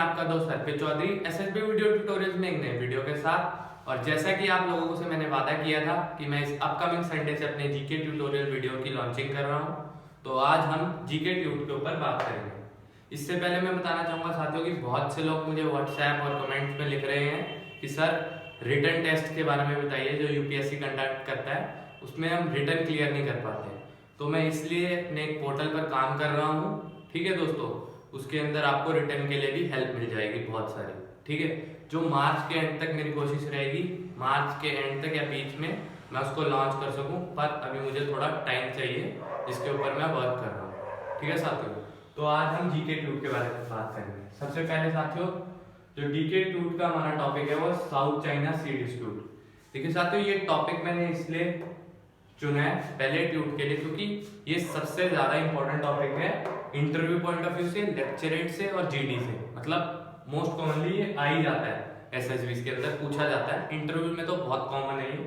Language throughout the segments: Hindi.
आपका दोस्त अर्पित चौधरी एसएसबी वीडियो ट्यूटोरियल्स में एक नए वीडियो के साथ। और जैसा कि आप लोगों से मैंने वादा किया था कि मैं इस अपकमिंग संडे से अपने जीके ट्यूटोरियल वीडियो की लॉन्चिंग कर रहा हूं, तो आज हम जीके ट्यूट के ऊपर बात करेंगे। इससे पहले मैं बताना चाहूँगा साथियों कि बहुत से लोग मुझे व्हाट्सएप और कमेंट्स में लिख रहे हैं कि सर रिटन टेस्ट के बारे में बताइए जो यूपीएससी कंडक्ट करता है, उसमें हम रिटन क्लियर नहीं कर पाते। तो मैं इसलिए अपने एक पोर्टल पर काम कर रहा हूँ, ठीक है दोस्तों। उसके अंदर आपको रिटर्न के लिए भी हेल्प मिल जाएगी बहुत सारी, ठीक है। जो मार्च के एंड तक मेरी कोशिश रहेगी, मार्च के एंड तक या बीच में मैं उसको लॉन्च कर सकूं, पर अभी मुझे थोड़ा टाइम चाहिए जिसके ऊपर मैं वर्क कर रहा हूँ, ठीक है साथियों। तो आज हम जीके ट्यूट के बारे में बात करेंगे। सबसे पहले साथियों जो डीके ट्यूट का हमारा टॉपिक है वो साउथ चाइना सी डिस्प्यूट। देखिए साथियों ये टॉपिक मैंने इसलिए चुना है पहले ट्यूट के लिए क्योंकि ये सबसे ज्यादा इंपॉर्टेंट टॉपिक है इंटरव्यू पॉइंट ऑफ व्यू से, लेक्चरेट से और जीडी से। मतलब मोस्ट कॉमनली ये आ ही जाता है, एसएसबी के अंदर पूछा जाता है। इंटरव्यू में तो बहुत कॉमन है ये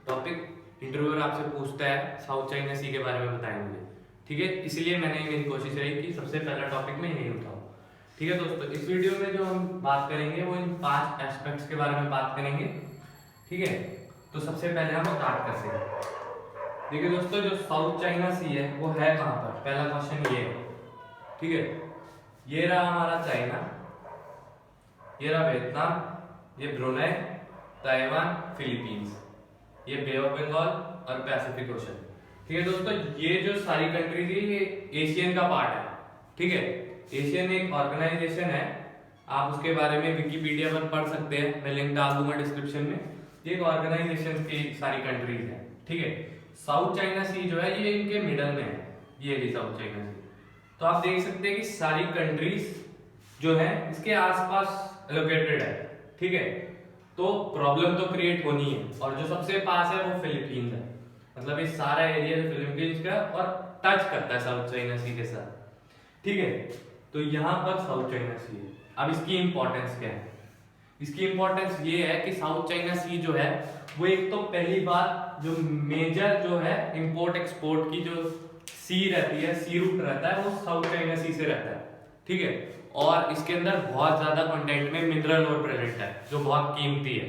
टॉपिक, इंटरव्यूअर आपसे पूछता है साउथ चाइना सी के बारे में बताएं मुझे, ठीक है। इसलिए मैंने मेरी कोशिश रही कि सबसे पहला टॉपिक में यही उठाऊं, ठीक है दोस्तों। इस वीडियो में जो हम बात करेंगे वो इन 5 एस्पेक्ट्स के बारे में बात करेंगे, ठीक है। तो सबसे पहले हम स्टार्ट करते हैं। देखिए दोस्तों जो साउथ चाइना सी है वो है कहाँ पर, पहला क्वेश्चन ये है, ठीक है। ये रहा हमारा चाइना, ये रहा वियतनाम, ये ब्रुनेई, ताइवान, फिलीपींस, ये बे ऑफ बंगाल और पैसिफिक ओशन, ठीक है दोस्तों। ये जो सारी कंट्रीज है ये एशियन का पार्ट है, ठीक है। एशियन एक ऑर्गेनाइजेशन है, आप उसके बारे में विकिपीडिया पर पढ़ सकते हैं, मैं लिंक डाल दूंगा डिस्क्रिप्शन में। ये एक ऑर्गेनाइजेशन की सारी कंट्रीज है, ठीक है। साउथ चाइना सी जो है ये इनके मिडल में है, ये रही साउथ चाइना सी। तो आप देख सकते हैं कि सारी कंट्रीज जो है इसके आसपास लोकेटेड है, ठीक है। तो प्रॉब्लम तो क्रिएट होनी है, और जो सबसे पास है वो फिलीपींस है। मतलब ये सारा एरिया फिलीपींस का और टच करता है साउथ चाइना सी के साथ, ठीक है। तो यहाँ पर साउथ चाइना सी है। अब इसकी इंपॉर्टेंस क्या है? इसकी इंपॉर्टेंस ये है कि साउथ चाइना सी जो है वो एक तो पहली बात जो मेजर जो है इंपोर्ट एक्सपोर्ट की जो सी रहती है, सी रूट रहता है, वो साउथ चाइना सी से रहता है, ठीक है। और इसके अंदर बहुत ज्यादा कंटेंट में मिनरल और प्रेजेंट है जो बहुत कीमती है।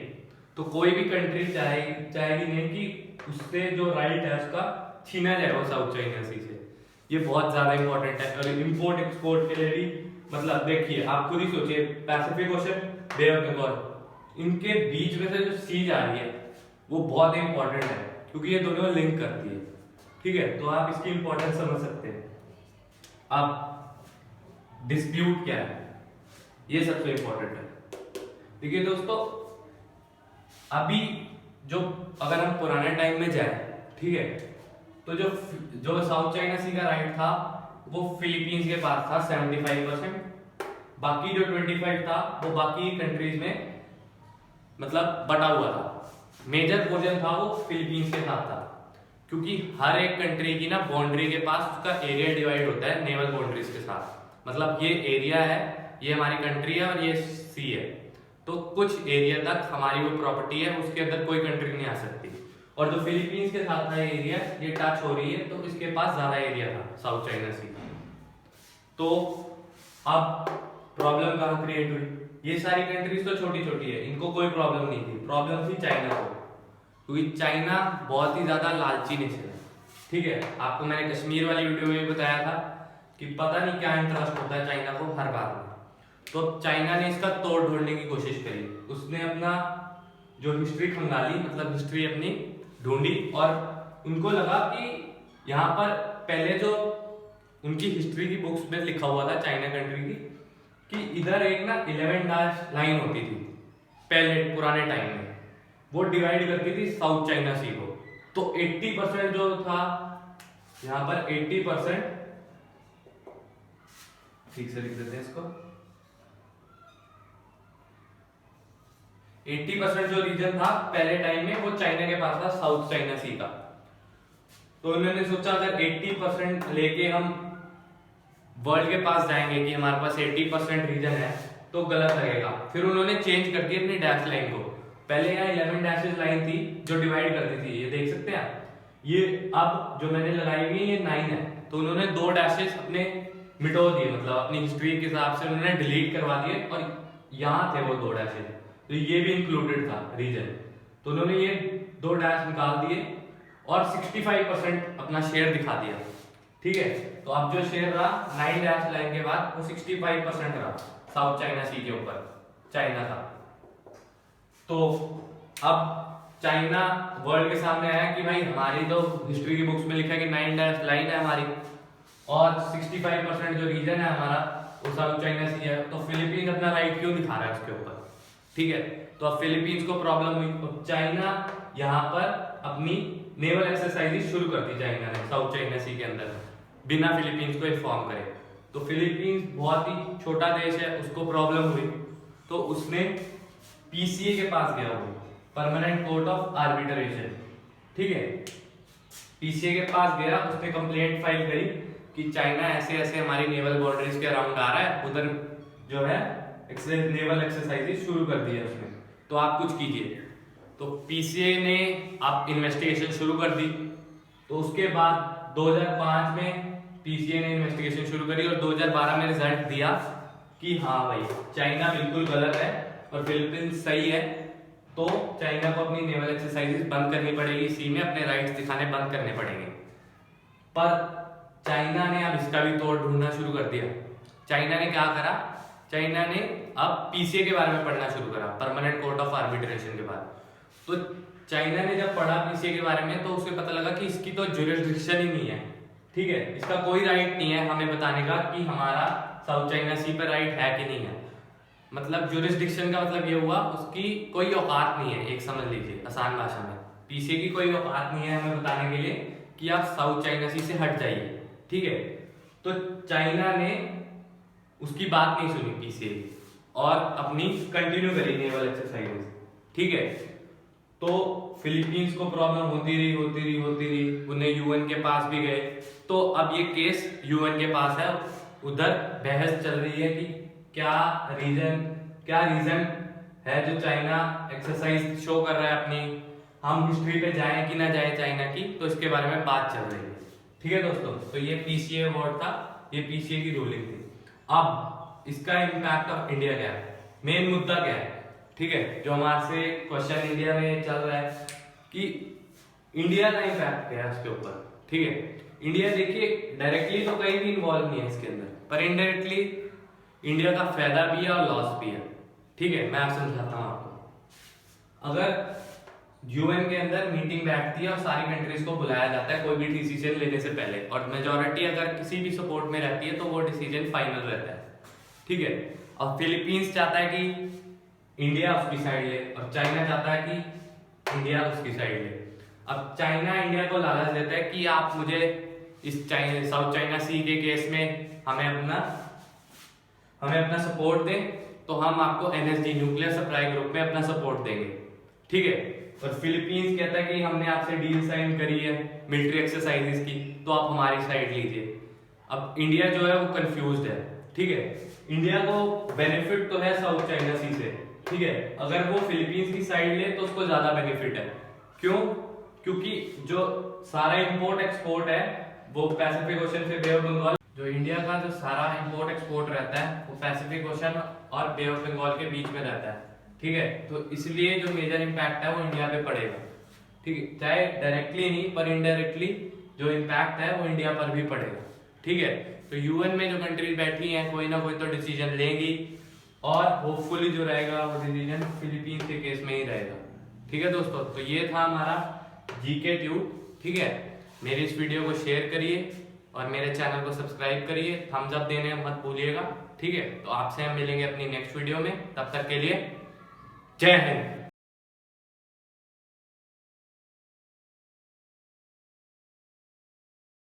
तो कोई भी कंट्री चाहेगी नहीं कि उससे जो राइट है उसका छीना जाए वो साउथ चाइना सी से। ये बहुत ज्यादा इंपॉर्टेंट है। और इंपोर्ट एक्सपोर्ट के लिए भी, मतलब देखिए आप खुद ही सोचिए, Pacific Ocean, Bay of Bengal, इनके बीच में से जो सी जा रही है वो बहुत इंपॉर्टेंट है क्योंकि ये दोनों लिंक करती है, ठीक है। तो आप इसकी इंपॉर्टेंस समझ सकते हैं। अब डिस्प्यूट क्या है, ये सबसे इंपॉर्टेंट है। देखिए दोस्तों अभी जो अगर हम पुराने टाइम में जाए, ठीक है, तो जो साउथ चाइना सी का राइट था वो फिलीपींस के पास था 75%। बाकी जो 25 था वो बाकी कंट्रीज में मतलब बटा हुआ था। मेजर पोर्शन था वो फिलीपींस के साथ था क्योंकि हर एक कंट्री की ना बाउंड्री के पास उसका एरिया डिवाइड होता है नेवल बाउंड्रीज के साथ। मतलब ये एरिया है, ये हमारी कंट्री है और ये सी है, तो कुछ एरिया तक हमारी वो प्रॉपर्टी है, उसके अंदर कोई कंट्री नहीं आ सकती। और जो फिलीपींस के साथ था एरिया, ये टच हो रही है तो इसके पास ज्यादा एरिया था साउथ चाइना सी। तो अब प्रॉब्लम कहाँ क्रिएट हुई? ये सारी कंट्रीज तो छोटी छोटी है, इनको कोई प्रॉब्लम नहीं थी, प्रॉब्लम थी चाइना को, क्योंकि चाइना बहुत ही ज्यादा लालची नेशन है, ठीक है। आपको मैंने कश्मीर वाली वीडियो में बताया था कि पता नहीं क्या इंटरेस्ट होता है चाइना को हर बात में। तो चाइना ने इसका तोड़ ढूंढने की कोशिश करी, उसने अपना जो हिस्ट्री खंगाली, मतलब हिस्ट्री अपनी ढूंढी, और उनको लगा कि यहाँ पर पहले जो उनकी हिस्ट्री की बुक्स में लिखा हुआ था चाइना कंट्री की कि इधर एक ना 11 डैश लाइन होती थी पहले पुराने टाइम में, वो डिवाइड करती थी साउथ चाइना सी को। तो 80% जो था यहाँ पर 80%, ठीक से लिख देते हैं इसको, 80% जो रीजन था पहले टाइम में वो चाइना के पास था, साउथ चाइना सी का। तो उन्होंने सोचा अगर 80% लेके हम वर्ल्ड के पास जाएंगे कि हमारे पास 80% रीजन है तो गलत लगेगा। फिर उन्होंने चेंज कर दी अपनी डैश लाइन को। पहले यहाँ 11 डैशेस लाइन थी जो डिवाइड करती थी, ये देख सकते हैं आप। ये अब जो मैंने लगाई हुई है ये 9 है, तो उन्होंने 2 डैशेस अपने मिटो दिए, मतलब अपनी हिस्ट्री के हिसाब से उन्होंने डिलीट करवा दिए और यहाँ थे वो 2 डैशेज, तो ये भी इंक्लूडेड था रीजन, तो उन्होंने ये 2 डैश निकाल दिए और 65% अपना शेयर दिखा दिया। ठीक है, तो अब जो शेयर रहा 9 डैश लाइन के बाद वो 65% रहा साउथ चाइना सी के ऊपर, चाइना का। तो अब चाइना वर्ल्ड के सामने आया कि भाई हमारी तो हिस्ट्री की बुक्स में लिखा है कि 9 डैश लाइन है हमारी और 65% जो रीजन है हमारा वो साउथ चाइना सी है, तो फिलीपींस अपना राइट क्यों दिखा रहा है उसके ऊपर। ठीक है, तो अब फिलीपींस को प्रॉब्लम हुई, तो चाइना यहाँ पर अपनी नेवल एक्सरसाइजेज शुरू कर दी चाइना ने साउथ चाइना सी के अंदर बिना फिलीपींस को इन्फॉर्म करे। तो फिलीपींस बहुत ही छोटा देश है, उसको प्रॉब्लम हुई तो उसने पीसीए के पास गया, वो परमानेंट कोर्ट ऑफ आर्बिट्रेशन। ठीक है, पीसीए के पास गया, उसने कंप्लेंट फाइल करी कि चाइना ऐसे ऐसे हमारी नेवल बाउंड्रीज के अराउंड आ रहा है, उधर जो है नेवल एक्सरसाइजेज शुरू कर दी है उसने, तो आप कुछ कीजिए। तो पीसीए ने अब इन्वेस्टिगेशन शुरू कर दी। तो उसके बाद 2005 में पीसीए ने इन्वेस्टिगेशन शुरू करी और 2012 में रिजल्ट दिया कि हाँ भाई चाइना बिल्कुल गलत है और फिलीपींस सही है, तो चाइना को अपनी नेवल एक्सरसाइजेज बंद करनी पड़ेगी, सी में अपने राइट्स दिखाने बंद करने पड़ेंगे। पर चाइना ने अब इसका भी तोड़ ढूंढना शुरू कर दिया। चाइना ने क्या करा, चाइना ने अब पीसीए के बारे में पढ़ना शुरू करा, परमानेंट कोर्ट ऑफ आर्बिट्रेशन के बाद। तो चाइना ने जब पढ़ा पीसीए के बारे में तो उसे पता लगा कि इसकी तो ज्यूरिसडिक्शन ही नहीं है। ठीक है, इसका कोई राइट नहीं है हमें बताने का कि हमारा साउथ चाइना सी पर राइट है कि नहीं है। मतलब ज्यूरिसडिक्शन का मतलब ये हुआ उसकी कोई औकात नहीं है, एक समझ लीजिए आसान भाषा में, पीसीए की कोई औकात नहीं है हमें बताने के लिए कि आप साउथ चाइना सी से हट जाइए। ठीक है, तो चाइना ने उसकी बात नहीं सुनी पीसीए और अपनी कंटिन्यू करी नेवल एक्सरसाइजेज। ठीक है, तो फिलीपींस को प्रॉब्लम होती रही, उन्हें यूएन के पास भी गए। तो अब ये केस यूएन के पास है, उधर बहस चल रही है कि क्या रीजन है जो चाइना एक्सरसाइज शो कर रहा है अपनी, हम हिस्ट्री पे जाएं कि ना जाएं चाइना की, तो इसके बारे में बात चल रही है। ठीक है दोस्तों, तो ये पीसीए अवार्ड था, ये पीसीए की रूलिंग थी। अब इसका इम्पैक्ट ऑफ इंडिया क्या है, मेन मुद्दा क्या है। ठीक है, जो हमारे से क्वेश्चन इंडिया में चल रहा है कि इंडिया का इम्पैक्ट क्या है उसके ऊपर। ठीक है, इंडिया देखिए डायरेक्टली तो कहीं भी इन्वॉल्व नहीं है इसके अंदर, पर इनडायरेक्टली इंडिया का फायदा भी है और लॉस भी है। ठीक है, मैं आप समझाता हूँ आपको। अगर यूएन के अंदर मीटिंग बैठती है और सारी कंट्रीज को बुलाया जाता है कोई भी डिसीजन लेने से पहले, और मेजोरिटी अगर किसी भी सपोर्ट में रहती है तो वो डिसीजन फाइनल रहता है। ठीक है, और फिलीपींस चाहता है कि इंडिया उसकी साइड ले और चाइना चाहता है कि इंडिया उसकी साइड ले। अब चाइना इंडिया को लालच देता है कि आप मुझे इस साउथ चाइना सी के केस में हमें अपना सपोर्ट दें तो हम आपको एनएसडी न्यूक्लियर सप्लाई ग्रुप में अपना सपोर्ट देंगे। ठीक है, और फिलीपींस कहता है कि हमने आपसे डील साइन करी है मिलिट्री एक्सरसाइजेस की, तो आप हमारी साइड लीजिए। अब इंडिया जो है वो कंफ्यूज्ड है। ठीक है, इंडिया को बेनिफिट तो है साउथ चाइना सी से। ठीक है, अगर वो फिलीपींस की साइड ले तो उसको ज्यादा बेनिफिट है। क्यों? क्योंकि जो सारा इंपोर्ट एक्सपोर्ट है वो पैसिफिक ओशन से बे ऑफ बंगाल, जो इंडिया का जो सारा इंपोर्ट एक्सपोर्ट रहता है वो पैसिफिक ओशन और बे ऑफ बंगाल के बीच में रहता है। ठीक है, तो इसलिए जो मेजर इंपैक्ट है वो इंडिया पे पड़ेगा। ठीक है, चाहे डायरेक्टली नहीं पर इनडायरेक्टली जो इंपैक्ट है वो इंडिया पर भी पड़ेगा। ठीक है, तो यूएन में जो कंट्रीज बैठी हैं कोई ना कोई तो डिसीजन लेंगी और होपफुली जो रहेगा वो डिसीजन फिलीपींस के केस में ही रहेगा। ठीक है दोस्तों, तो ये था हमारा जीके ट्यूब। ठीक है, मेरी इस वीडियो को शेयर करिए और मेरे चैनल को सब्सक्राइब करिए, थम्स अप देने मत भूलिएगा। ठीक है, तो आपसे हम मिलेंगे अपनी नेक्स्ट वीडियो में, तब तक के लिए जय हिंद।